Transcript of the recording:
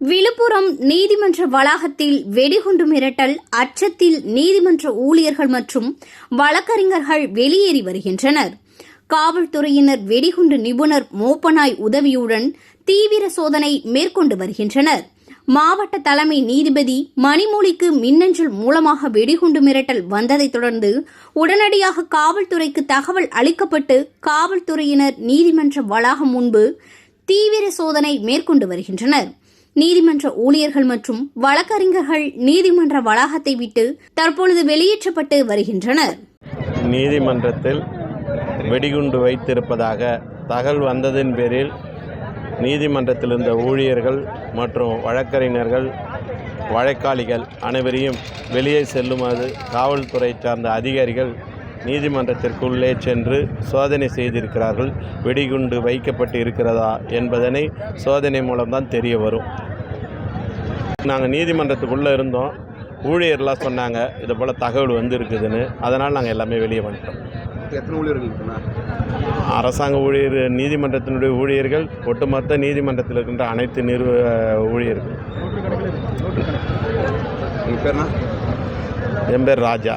விழுப்புரம் நீதிமன்ற வளாகத்தில் வெடிகுண்டு மிரட்டல், அச்சத்தில் நீதிமன்ற ஊழியர்கள் மற்றும் வழக்கறிஞர்கள் வெளியேறி வருகின்றனர். காவல்துறையினர் வெடிகுண்டு நிபுணர் மோப்பனாய் உதவியுடன் தீவிர சோதனை மேற்கொண்டு வருகின்றனர். மாவட்ட தலைமை நீதிபதி மணிமொழிக்கு மின்னஞ்சல் மூலமாக வெடிகுண்டு மிரட்டல் வந்ததைத் தொடர்ந்து உடனடியாக காவல்துறைக்கு தகவல் அளிக்கப்பட்டு காவல்துறையினர் நீதிமன்ற வளாகம் முன்பு தீவிர சோதனை மேற்கொண்டு வருகின்றனர். நீதிமன்ற ஊழியர்கள் மற்றும் வழக்கறிஞர்கள் நீதிமன்ற வளாகத்தை விட்டு தற்பொழுது வெளியேற்றப்பட்டு வருகின்றனர். நீதிமன்றத்தில் வெடிகுண்டு வைத்திருப்பதாக தகவல் வந்ததின் பேரில் நீதிமன்றத்தில் இருந்த ஊழியர்கள் மற்றும் வழக்கறிஞர்கள், வழக்காளிகள் அனைவரையும் வெளியே செல்லுமாறு காவல்துறை சார்ந்த அதிகாரிகள் நீதிமன்றத்திற்குள்ளே சென்று சோதனை செய்திருக்கிறார்கள். வெடிகுண்டு வைக்கப்பட்டு இருக்கிறதா என்பதனை சோதனை மூலம்தான் தெரிய வரும். நாங்கள் நீதிமன்றத்துக்குள்ளே இருந்தோம். ஊழியர்லாம் சொன்னாங்க இது போல் தகவல் இருக்குதுன்னு. அதனால் நாங்கள் எல்லாமே வெளியே வந்துட்டோம். எத்தனை ஊழியர்கள் இருக்குன்னா? அரசாங்க ஊழியர், நீதிமன்றத்தினுடைய ஊழியர்கள், ஒட்டுமொத்த நீதிமன்றத்தில் இருக்கின்ற அனைத்து ஊழியர்கள். உங்கள் பேர்னா? என் பேர் ராஜா.